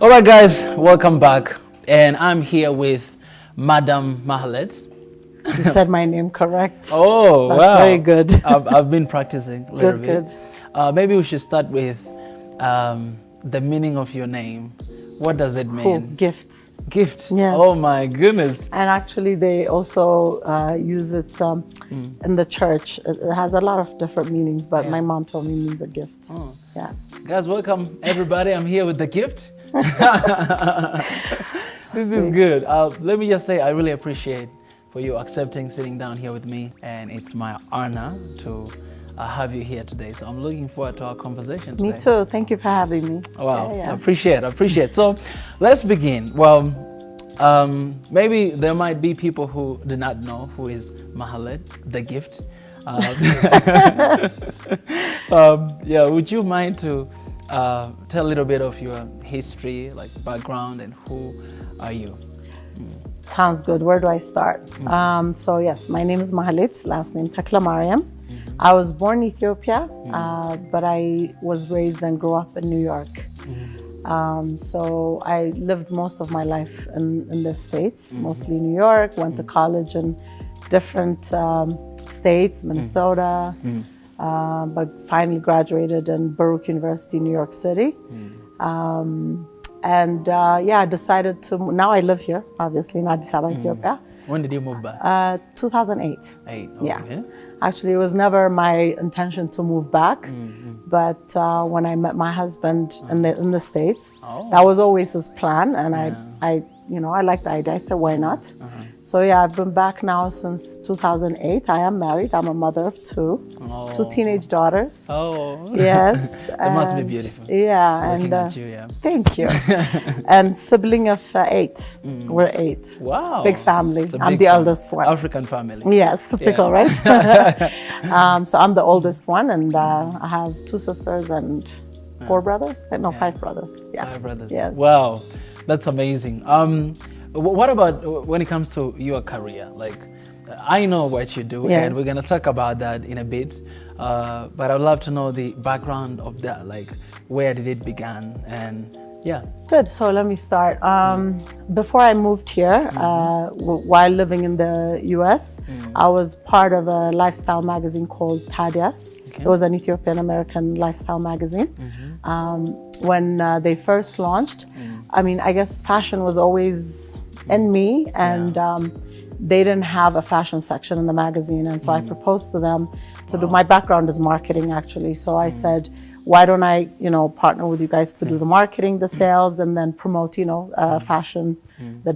All right, guys, welcome back. And I'm here with Madam Mahalet. You said my name correct. Oh, That's wow. very good. I've been practicing a little bit. Good. Maybe we should start with the meaning of your name. What does it mean? Cool. Gift. Gift. Yes. Oh my goodness. And actually, they also use it in the church. It has a lot of different meanings, but my mom told me it means a gift. Oh. Yeah. Guys, welcome everybody. I'm here with the gift. This is good. Let me just say I really appreciate for you accepting sitting down here with me, and it's my honor to have you here today. So I'm looking forward to our conversation today. Me too. Thank you for having me. Wow, I appreciate. So let's begin. Well, maybe there might be people who do not know who is Mahalet, the gift. Would you mind to tell a little bit of your history, like background, and who are you? Sounds good. Where do I start? So yes, my name is Mahalet, last name Takla Mariam. I was born in Ethiopia, but I was raised and grew up in New York. So I lived most of my life in the States, mostly New York, went to college in different states, Minnesota, but finally graduated in Baruch University, New York City. I decided to, now I live here, obviously in Addis Ababa, Ethiopia. When did you move back? 2008. Okay. Yeah. Actually, it was never my intention to move back, but when I met my husband in the States, that was always his plan, and I liked the idea. I said, why not? So yeah, I've been back now since 2008. I am married. I'm a mother of two teenage daughters. Oh. Yes. That must be beautiful. Yeah. Looking at you, yeah. Thank you. And sibling of 8. We're 8. Wow. Big family. I'm big the family. eldest one. African family. Yes, typical, right? So I'm the oldest one, and I have 2 sisters and 4 brothers. No, 5 brothers. Yeah. 5 brothers. Yes. Wow, that's amazing. What about when it comes to your career? Like, I know what you do, and we're gonna talk about that in a bit. But I'd love to know the background of that. Like, where did it begin? And yeah. Good. So let me start. Before I moved here, while living in the US, I was part of a lifestyle magazine called Tadias. Okay. It was an Ethiopian American lifestyle magazine. When they first launched, I mean, I guess fashion was always in me, and they didn't have a fashion section in the magazine. And so I proposed to them to do, my background is marketing actually. So I said, why don't I, partner with you guys to do the marketing, the sales, and then promote, fashion, the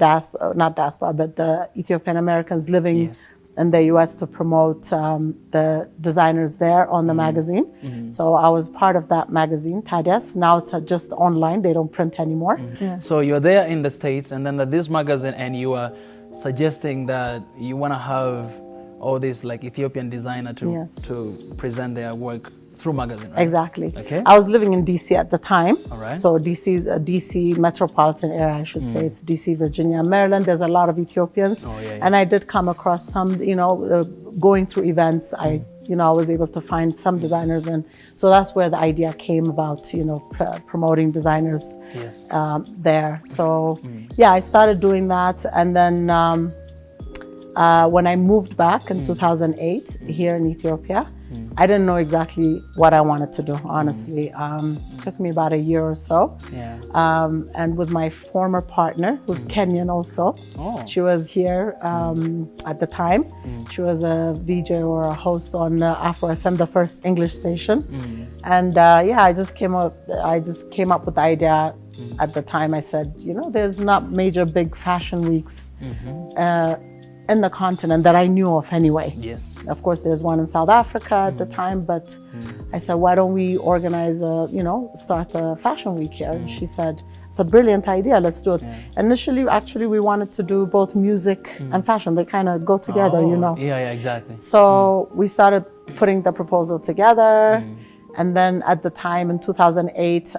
not diaspora, but the Ethiopian Americans living in the US to promote the designers there on the magazine. So I was part of that magazine, Tadias. Now it's just online, they don't print anymore. So you're there in the States, and then this magazine, and you are suggesting that you want to have all these like Ethiopian designer to present their work through magazine, right? Exactly. Okay. I was living in DC at the time. All right. So DC is a DC metropolitan area, I should say. It's DC, Virginia, Maryland. There's a lot of Ethiopians. And I did come across some, going through events, I was able to find some designers. And so that's where the idea came about, promoting designers there. So I started doing that. And then when I moved back in 2008 here in Ethiopia, I didn't know exactly what I wanted to do, honestly. It took me about a year or so. And with my former partner, who's Kenyan also, she was here at the time. She was a VJ or a host on Afro FM, the first English station. And I just came up with the idea at the time. I said, there's not major big fashion weeks in the continent that I knew of anyway. Yes. Of course, there's one in South Africa at the time, but I said, why don't we organize start a fashion week here? And she said, it's a brilliant idea, let's do it. Initially, actually, we wanted to do both music and fashion. They kind of go together, Yeah, exactly. So we started putting the proposal together. And then at the time in 2008,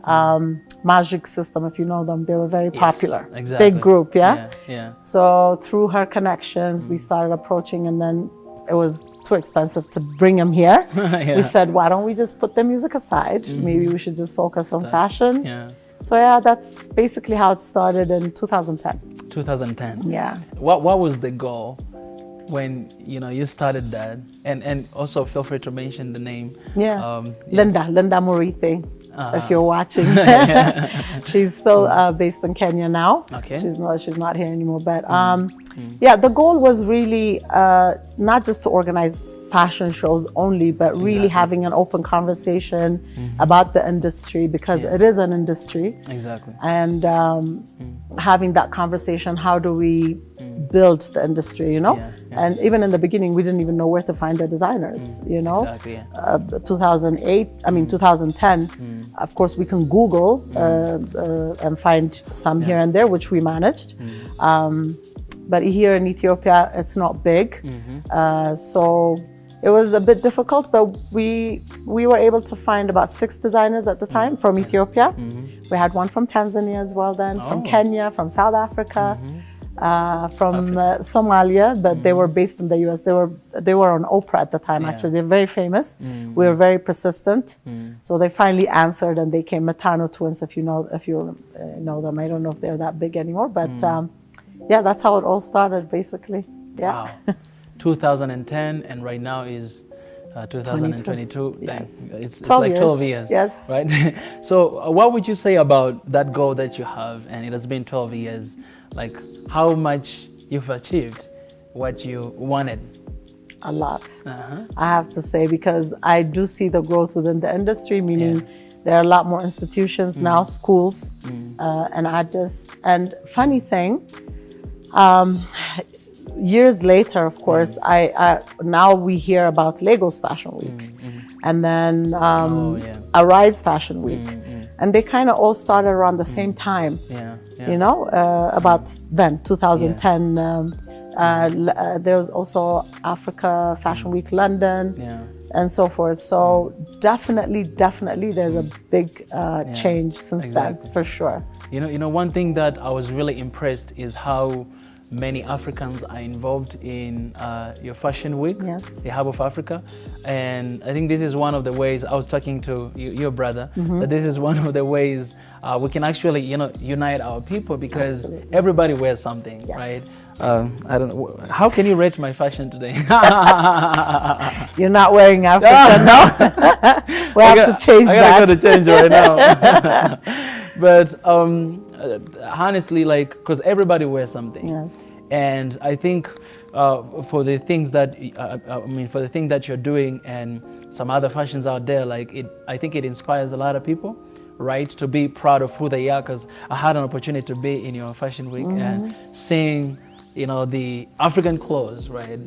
Magic System, if you know them, they were very popular. Exactly. Big group, Yeah. So through her connections, we started approaching, and then it was too expensive to bring them here. We said, why don't we just put the music aside? Maybe we should just focus on fashion. So yeah, that's basically how it started in 2010. 2010. Yeah. What was the goal when you started that? And also feel free to mention the name. Yeah. Yes. Linda Murithi. If you're watching, she's still based in Kenya now. Okay. She's not here anymore. But yeah, the goal was really not just to organize fashion shows only, but really having an open conversation about the industry, because it is an industry. Exactly. And having that conversation, how do we build the industry, And even in the beginning, we didn't even know where to find the designers, Exactly, yeah. 2010, of course, we can Google and find some here and there, which we managed. But here in Ethiopia, it's not big. So it was a bit difficult, but we were able to find about 6 designers at the time from Ethiopia. We had one from Tanzania as well then, from Kenya, from South Africa. From Somalia, but they were based in the US. They were on Oprah at the time, actually. They're very famous. We were very persistent. So they finally answered, and they came. Matano twins, if you know them. I don't know if they're that big anymore, but yeah, that's how it all started, basically. Yeah. Wow. 2010, and right now is 2022. Yes. It's 12 like years. 12 years. Yes. Right? So what would you say about that goal that you have, and it has been 12 years, like how much you've achieved what you wanted? A lot, I have to say, because I do see the growth within the industry, meaning there are a lot more institutions now, schools, and artists. And funny thing, years later, of course, I now we hear about Lagos Fashion Week, and then Arise Fashion Week, and they kind of all started around the same time. About then 2010. There was also Africa Fashion Week London, and so forth. So definitely, there's a big change since then, for sure. One thing that I was really impressed is how many Africans are involved in your fashion week, the Hub of Africa. And I think this is one of the ways, I was talking to your brother, that this is one of the ways we can actually, unite our people, because everybody wears something, right? I don't know. How can you rate my fashion today? You're not wearing African, no? We have to change that. I gotta change it right now. But honestly, because everybody wears something. Yes. And I think for the things that, for the thing that you're doing and some other fashions out there, I think it inspires a lot of people, right, to be proud of who they are. Because I had an opportunity to be in your fashion week and seeing, the African clothes, right?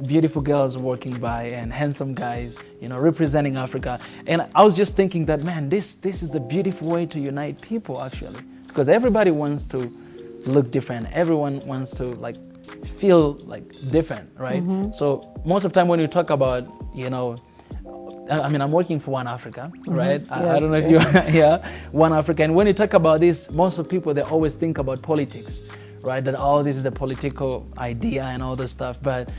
Beautiful girls walking by and handsome guys, representing Africa. And I was just thinking that, man, this is a beautiful way to unite people, actually, because everybody wants to look different. Everyone wants to feel different, right? So most of the time when you talk about, I'm working for One Africa, right? I don't know if you One Africa. And when you talk about this, most of the people, they always think about politics, right? That, this is a political idea and all this stuff. But,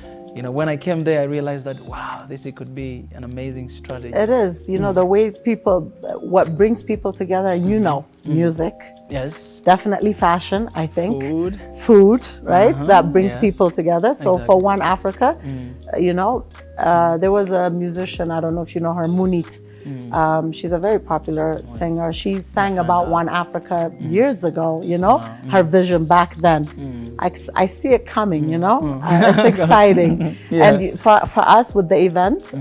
when I came there, I realized that, wow, this could be an amazing strategy. It is, the way what brings people together, music. Yes. Definitely fashion, I think. Food, right? That brings people together. So for One Africa, there was a musician, I don't know if you know her, Munit. She's a very popular singer. She sang about One Africa years ago, her vision back then. I see it coming, it's exciting. And for us with the event,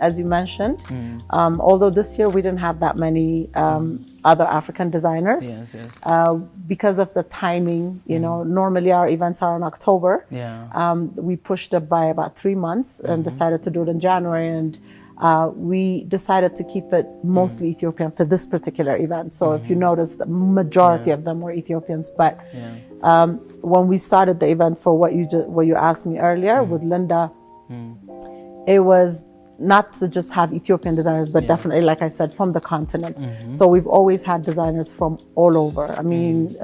as you mentioned, although this year we didn't have that many other African designers, because of the timing, normally our events are in October. We pushed it by about 3 months and decided to do it in January, and we decided to keep it mostly Ethiopian for this particular event. So if you notice, the majority of them were Ethiopians. But when we started the event, for what you asked me earlier with Linda, it was not to just have Ethiopian designers, but definitely, like I said, from the continent. So we've always had designers from all over. I mean,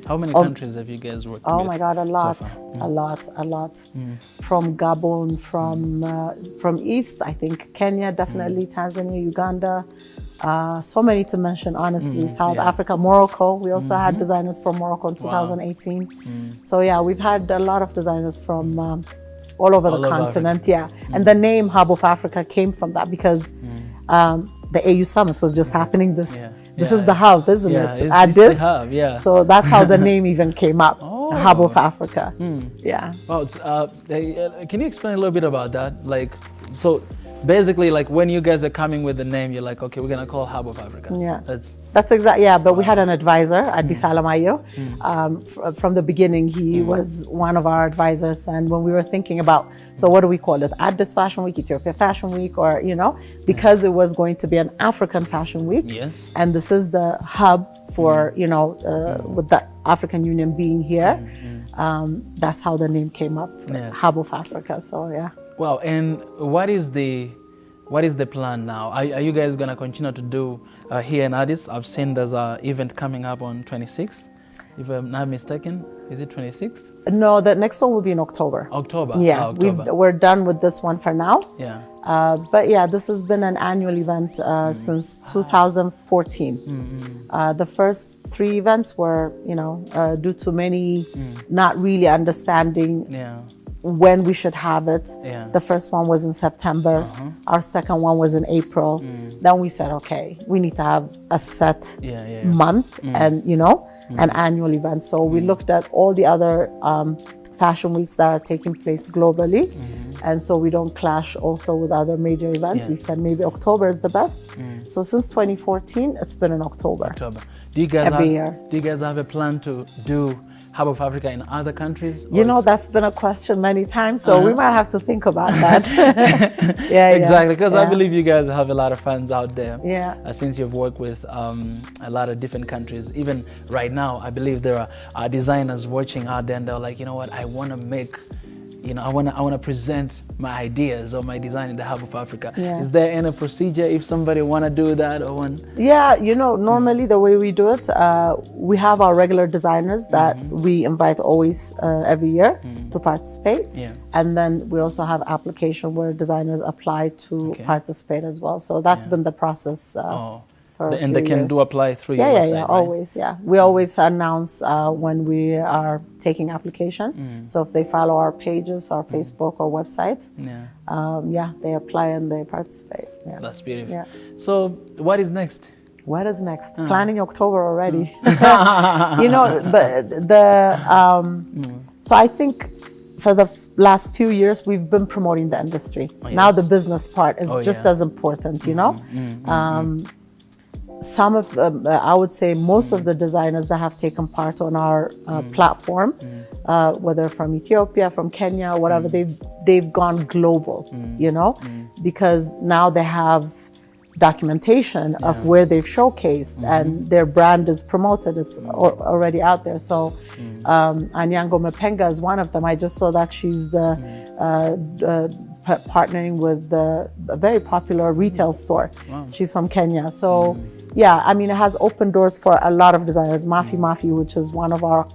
how many countries have you guys worked with? Oh my God, a lot. From Gabon, from East, I think Kenya, definitely Tanzania, Uganda, So many to mention, honestly. South Africa, Morocco. We also had designers from Morocco in 2018. So yeah, we've had a lot of designers from all over the continent. And the name Hub of Africa came from that because the AU Summit was just happening this is the hub, isn't it? It's the hub, So that's how the name even came up. Hub of Africa. Yeah. Well, can you explain a little bit about that? Like, so basically, like when you guys are coming with the name, you're like, okay, we're gonna call Hub of Africa. Yeah. That's exactly. Yeah, but we had an advisor at Disalamayo. From the beginning, he was one of our advisors, and when we were thinking about, so what do we call it? Addis Fashion Week, Ethiopia Fashion Week, or because it was going to be an African Fashion Week. Yes. And this is the hub for with the African Union being here. That's how the name came up, Hub of Africa. So yeah. Wow. And what is the plan now? Are you guys gonna continue to do here in Addis? I've seen there's an event coming up on 26th, if I'm not mistaken. Is it 26th? No, the next one will be in October. October. Yeah, we're done with this one for now. Yeah. But yeah, this has been an annual event since 2014. The first 3 events were, due to many not really understanding when we should have it. The first one was in September. Our second one was in April. Then we said, okay, we need to have a set month and, an annual event. So we looked at all the other fashion weeks that are taking place globally. And so we don't clash also with other major events. We said maybe October is the best. So since 2014, it's been in October. Do you guys every year. Do you guys have a plan to do Hub of Africa in other countries? That's been a question many times, so we might have to think about that. Exactly, because I believe you guys have a lot of fans out there. Since you've worked with a lot of different countries. Even right now, I believe there are designers watching out there and they're like, you know what, I want to make, I want to present my ideas or my design in the Hub of Africa. Is there any procedure if somebody want to do that or want? Normally the way we do it, we have our regular designers that we invite always every year to participate. And then we also have application where designers apply to participate as well. So that's been the process. And they can apply through your website, right? Always, We always announce when we are taking application. So if they follow our pages, our Facebook or website, they apply and they participate. That's beautiful. So what is next? What is next? Planning October already. So I think for the last few years, we've been promoting the industry. Now the business part is just as important, some of, I would say most of the designers that have taken part on our platform, whether from Ethiopia, from Kenya, whatever, they've gone global, because now they have documentation of where they've showcased and their brand is promoted. It's already out there. So Anyango Mapenga is one of them. I just saw that she's partnering with a very popular retail store. She's from Kenya. So it has opened doors for a lot of designers. Mafi, which is one of our,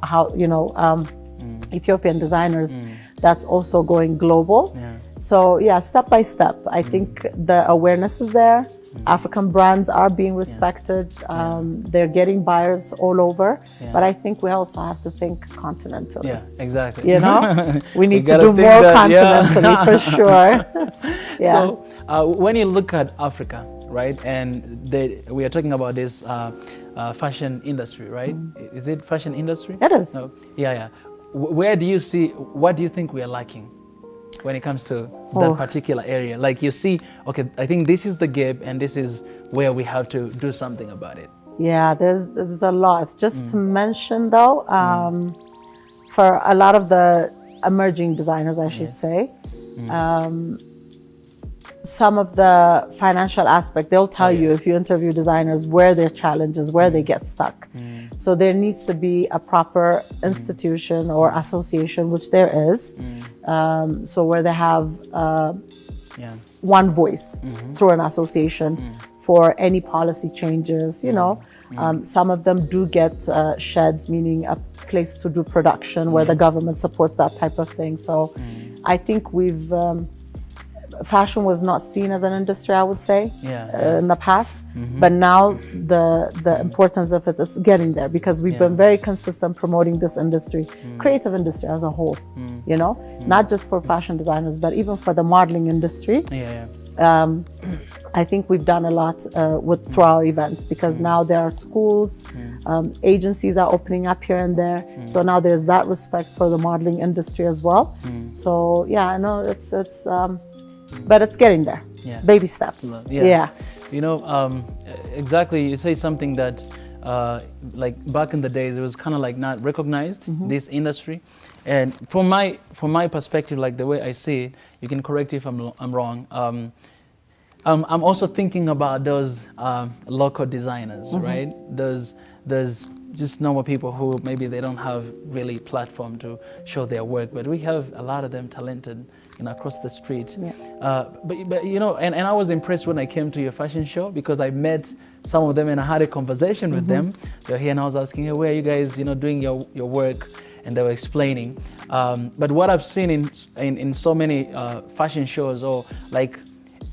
Ethiopian designers that's also going global. So step by step, I think the awareness is there. African brands are being respected. They're getting buyers all over. But I think we also have to think continentally. Exactly. We need to do more continentally for sure. So when you look at Africa, right, and we are talking about this fashion industry, right? Is it fashion industry? It is. Where do you see, what do you think we are lacking when it comes to that particular area? Like you see, okay, I think this is the gap and this is where we have to do something about it. There's a lot. Just to mention though, for a lot of the emerging designers, I should say, some of the financial aspect, they'll tell you if you interview designers where their challenges, where they get stuck. So there needs to be a proper institution or association, which there is, so where they have one voice through an association for any policy changes. Some of them do get sheds, meaning a place to do production where the government supports that type of thing. So I think we've fashion was not seen as an industry, I would say, in the past. But now the importance of it is getting there, because we've been very consistent promoting this industry, creative industry as a whole, you know, not just for fashion designers, but even for the modeling industry. I think we've done a lot through our events, because now there are schools, agencies are opening up here and there. So now there's that respect for the modeling industry as well. So yeah, I know it's but it's getting there. Baby steps. You know, exactly. You say something that like back in the days, it was kind of like not recognized, this industry. And from my perspective, like the way I see it, you can correct if I'm wrong. I'm also thinking about those local designers, right? There's just normal people who maybe they don't have really platform to show their work, but we have a lot of them talented, you know, across the street. But you know, and I was impressed when I came to your fashion show, because I met some of them and I had a conversation with them. They're here and I was asking, hey, where are you guys, you know, doing your work? And they were explaining. But what I've seen in so many fashion shows, or like,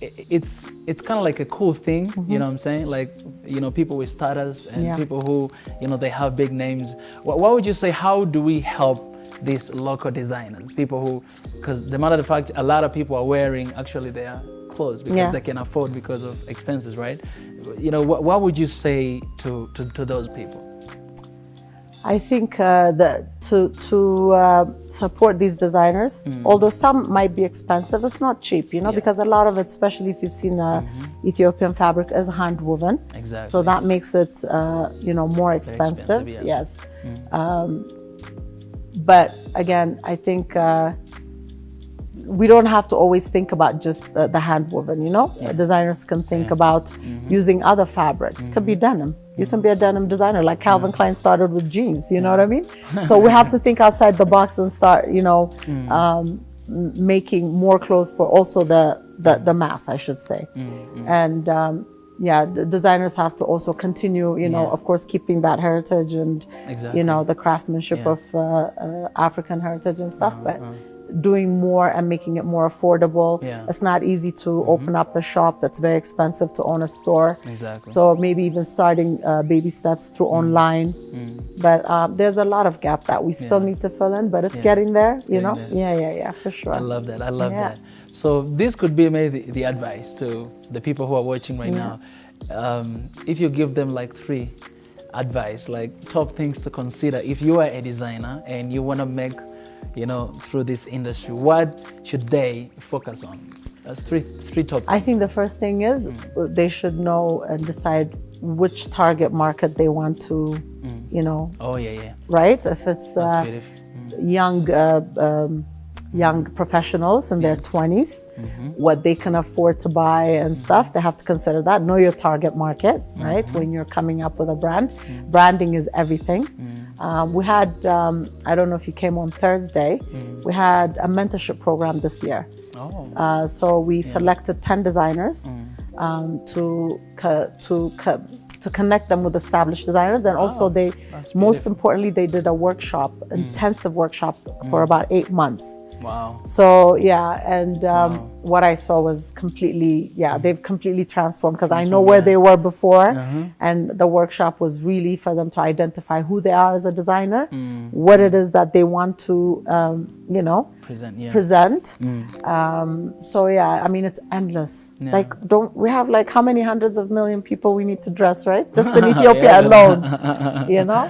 it's kind of like a cool thing, you know what I'm saying? Like, you know, people with status and people who, you know, they have big names. What would you say, how do we help these local designers? People who, because the matter of fact, a lot of people are wearing actually their clothes because they can afford because of expenses, right? You know, what would you say to those people? I think that to support these designers, although some might be expensive, it's not cheap, you know, because a lot of it, especially if you've seen Ethiopian fabric, is hand woven. Exactly. So that makes it, you know, more expensive. Yes. But again, I think we don't have to always think about just the hand woven, you know. Designers can think about using other fabrics. Could be denim. You can be a denim designer, like Calvin Klein started with jeans, you know what I mean? So we have to think outside the box and start, you know, making more clothes for also the mass, I should say. And the designers have to also continue, you know, of course, keeping that heritage and, you know, the craftsmanship of African heritage and stuff, but doing more and making it more affordable. It's not easy to open up a shop. It's very expensive to own a store. So maybe even starting baby steps through online. But there's a lot of gap that we still need to fill in, but it's getting there, you know? For sure. I love that. I love that. So this could be maybe the advice to the people who are watching right now. If you give them like 3 advice, like top things to consider if you are a designer and you want to make, you know, through this industry, what should they focus on? That's three top things. I think the first thing is they should know and decide which target market they want to, you know. Right? If it's young professionals in their 20s, what they can afford to buy and stuff, they have to consider that. Know your target market, right? When you're coming up with a brand. Branding is everything. We had, I don't know if you came on Thursday, we had a mentorship program this year. So we selected 10 designers to connect them with established designers, and also most importantly, they did a workshop, intensive workshop for about 8 months. So and what I saw was completely, they've completely transformed, because I know where they were before, and the workshop was really for them to identify who they are as a designer, what it is that they want to, you know, present. So I mean, it's endless. Like, we have like how many hundreds of million people we need to dress, right? Just in Ethiopia alone, you know?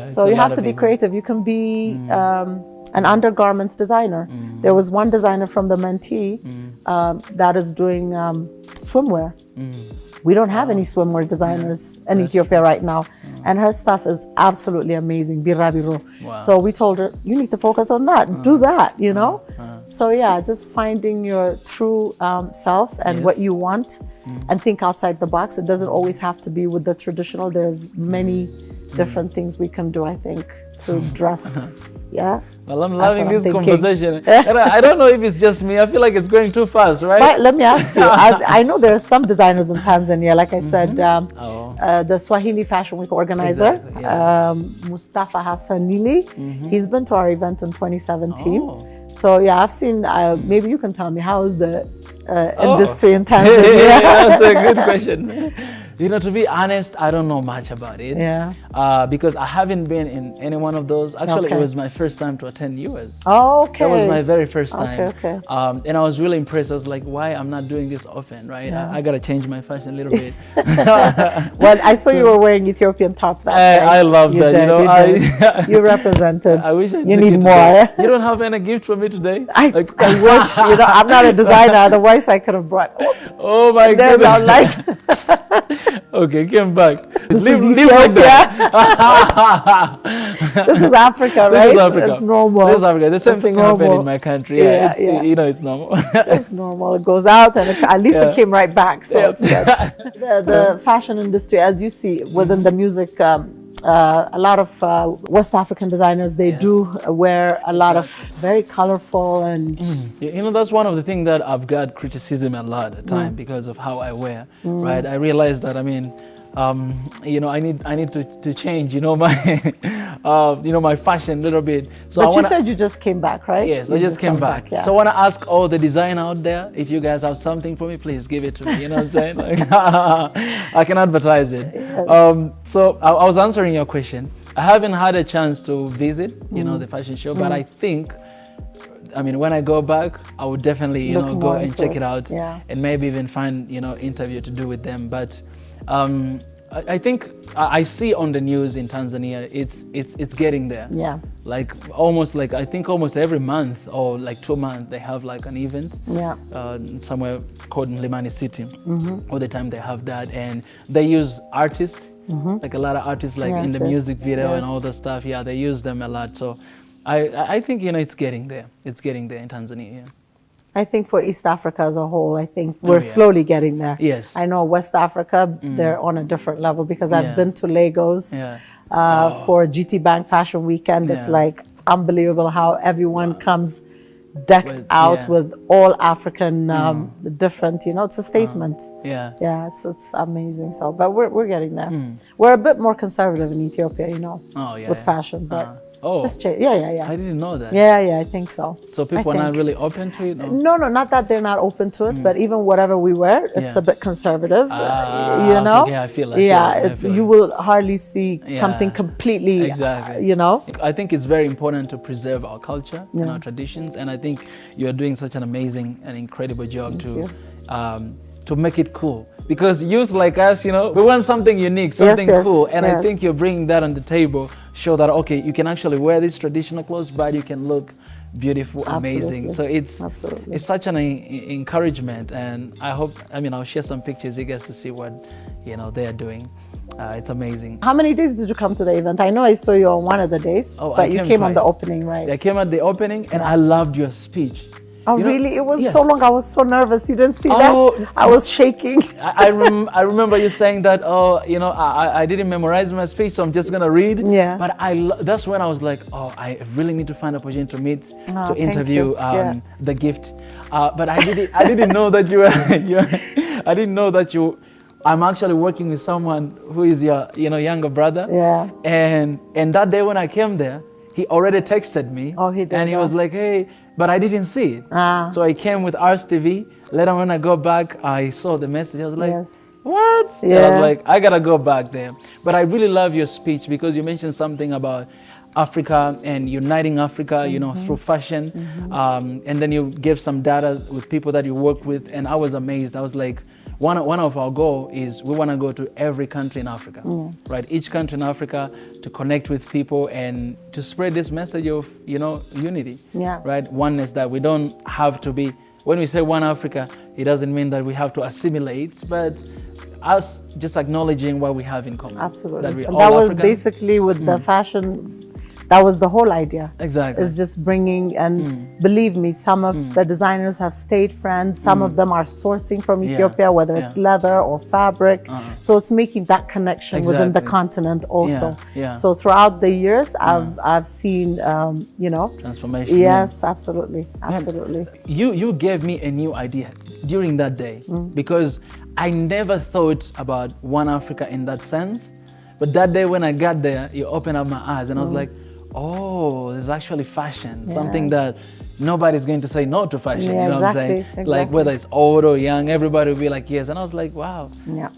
So you have to be creative. You can be an undergarment designer. There was one designer from the mentee that is doing swimwear. We don't have any swimwear designers in Ethiopia right now. And her stuff is absolutely amazing, birabiro. So we told her, you need to focus on that, do that, you know? So just finding your true self and what you want, and think outside the box. It doesn't always have to be with the traditional. There's many different things we can do, I think, to dress. Well, I'm loving this conversation. I don't know if it's just me. I feel like it's going too fast, right? But let me ask you. I know there are some designers in Tanzania. Like I said, the Swahili Fashion Week organizer, Mustafa Hassan Nili, he's been to our event in 2017. So I've seen. Maybe you can tell me, how is the industry in Tanzania? That's a good question. You know, to be honest, I don't know much about it. Yeah. Because I haven't been in any one of those. Actually, it was my first time to attend US. Oh, okay. That was my very first time. Okay. And I was really impressed. I was like, why I'm not doing this often, right? Yeah. I gotta change my fashion a little bit. Well, I saw you were wearing Ethiopian top that day. I love that. Did, you know, you represented. I wish you need more. You don't have any gift for me today? I wish. You know, I'm not a designer. Otherwise, I could have brought. Oh my goodness! There's our light. Okay, come back. Leave like that. This is Africa, right? This is Africa. It's normal. This is Africa. The same thing happened in my country. Yeah, you know, it's normal. It's normal. It goes out, and at least it came right back. So it's good. The fashion industry, as you see, within the music. A lot of West African designers, they do wear a lot of very colorful and... You know, that's one of the things that I've got criticism a lot at the time because of how I wear, right? I realized that, I mean, you know, I need to change, you know, my, you know, my fashion a little bit. So but you said you just came back, right? Yes, I just came back. Yeah. So I want to ask all the design out there, if you guys have something for me, please give it to me. You know what I'm saying? Like, I can advertise it. Yes. So I was answering your question. I haven't had a chance to visit, you know, the fashion show, but I think, I mean, when I go back, I would definitely, you know, go and check it out, and maybe even find, you know, interview to do with them. But I think I see on the news in Tanzania, it's getting there. Yeah. Like almost like, I think almost every month or like 2 months, they have like an event. Yeah. Somewhere called Mlimani City. All the time they have that, and they use artists, like a lot of artists, like in the music video and all the stuff. Yeah, they use them a lot. So I think, you know, it's getting there. It's getting there in Tanzania. Yeah. I think for East Africa as a whole, I think we're slowly getting there. Yes. I know West Africa, they're on a different level because I've been to Lagos for GT Bank Fashion Weekend. It's like unbelievable how everyone comes decked out with all African different, you know, it's a statement. Yeah, it's amazing. So, but we're getting there. We're a bit more conservative in Ethiopia, you know, with fashion, but yeah. I didn't know that. Yeah, I think so. So people are not really open to it? No, not that they're not open to it, but even whatever we wear, it's a bit conservative, you know? Yeah, I feel like you will hardly see something completely, you know? I think it's very important to preserve our culture and our traditions, and I think you're doing such an amazing and incredible job to make it cool. Because youth like us, you know, we want something unique, something cool, and I think you're bringing that on the table, show that, okay, you can actually wear these traditional clothes, but you can look beautiful, amazing. So it's such an encouragement, and I hope, I mean, I'll share some pictures you guys to see what, you know, they're doing. It's amazing. How many days did you come to the event? I know I saw you on one of the days, but you came on the opening, right? I came at the opening, and I loved your speech. Oh, you know, really? It was so long. I was so nervous. You didn't see that? I was shaking. I remember you saying that, oh, you know, I didn't memorize my speech, so I'm just going to read. Yeah. But that's when I was like, oh, I really need to find an opportunity to meet, to interview the gift. But I didn't know that I didn't know that I'm actually working with someone who is your, you know, younger brother. Yeah. And that day when I came there, he already texted me. Oh, he did. And he was like, hey, but I didn't see it. So I came with Ars TV. Later when I go back, I saw the message. I was like, what? Yeah. I was like, I gotta go back there. But I really love your speech because you mentioned something about Africa and uniting Africa, you know, through fashion. And then you gave some data with people that you work with, and I was amazed. I was like, one of our goals is we want to go to every country in Africa, right? Each country in Africa to connect with people and to spread this message of, you know, unity, right? Oneness, that we don't have to be, when we say one Africa, it doesn't mean that we have to assimilate, but us just acknowledging what we have in common. Absolutely. That was basically with the fashion. That was the whole idea. Exactly. It's just bringing, and believe me, some of the designers have stayed friends. Some of them are sourcing from Ethiopia, whether it's leather or fabric. So it's making that connection within the continent also. So throughout the years, I've seen, you know, transformation. Yes, absolutely, absolutely. You gave me a new idea during that day because I never thought about one Africa in that sense. But that day when I got there, you opened up my eyes, and I was like, oh, there's actually fashion, something that nobody's going to say no to fashion, you know what I'm saying? Exactly. Like whether it's old or young, everybody will be like, yes. And I was like, wow,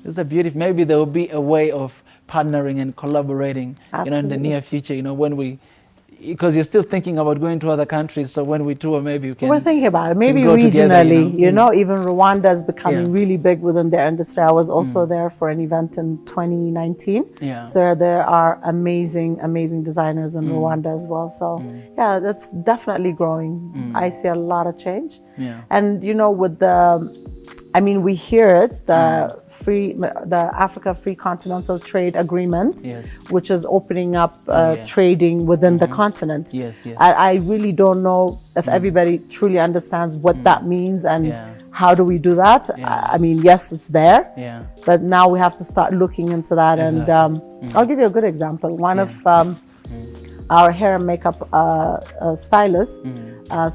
it's a beauty. Maybe there will be a way of partnering and collaborating, you know, in the near future, you know, when we, because you're still thinking about going to other countries, so when we tour, maybe you can. We're thinking about it, maybe regionally, together, you know, even Rwanda is becoming really big within their industry. I was also there for an event in 2019. So there are amazing designers in Rwanda as well. So yeah, that's definitely growing. I see a lot of change. And you know, with the, I mean, we hear it, the Africa Free Continental Trade Agreement, which is opening up trading within the continent. I really don't know if everybody truly understands what that means and how do we do that. I mean, yes, it's there, but now we have to start looking into that. And I'll give you a good example. One of our hair and makeup stylist,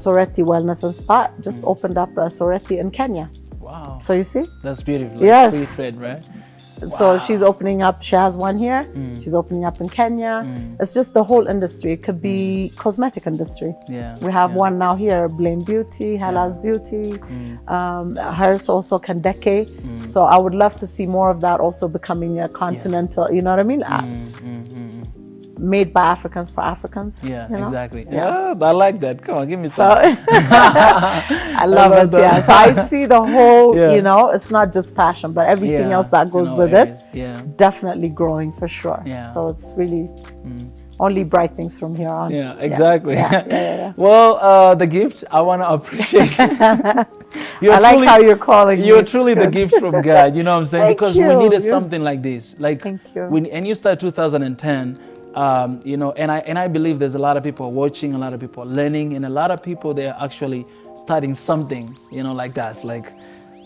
Soretti Wellness and Spa, just opened up a Soretti in Kenya. Wow. So you see? That's beautiful. Yes. Free trade, right? So she's opening up, she has one here, she's opening up in Kenya. It's just the whole industry. It could be cosmetic industry. We have one now here, Blame Beauty, Hala's Beauty, hers also Kandeke. So I would love to see more of that also becoming a continental, you know what I mean? Made by Africans for Africans. Yeah, you know? Exactly. Yeah, I like that. Come on, give me some. I love it. Yeah. So I see the whole, you know, it's not just fashion, but everything else that goes with it. Definitely growing for sure. So it's really only bright things from here on. Yeah, exactly. Well, the gift, I want to appreciate. I like how you're calling me. You're truly the gift from God. You know what I'm saying? Because we needed something like this. Like, thank you. And you started 2010. You know, and I believe there's a lot of people watching, a lot of people learning, and a lot of people they're actually starting something, you know, like that, like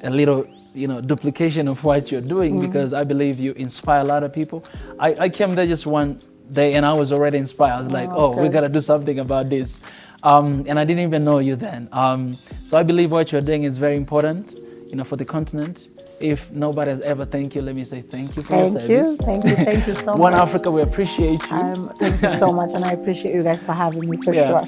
a little, you know, duplication of what you're doing, because I believe you inspire a lot of people. I came there just one day and I was already inspired. I was like, oh, we gotta do something about this, and I didn't even know you then. So I believe what you're doing is very important, you know, for the continent. If nobody has ever thanked you, let me say thank you for your service. Thank you so much. One Africa, we appreciate you. Thank you so much, and I appreciate you guys for having me for sure.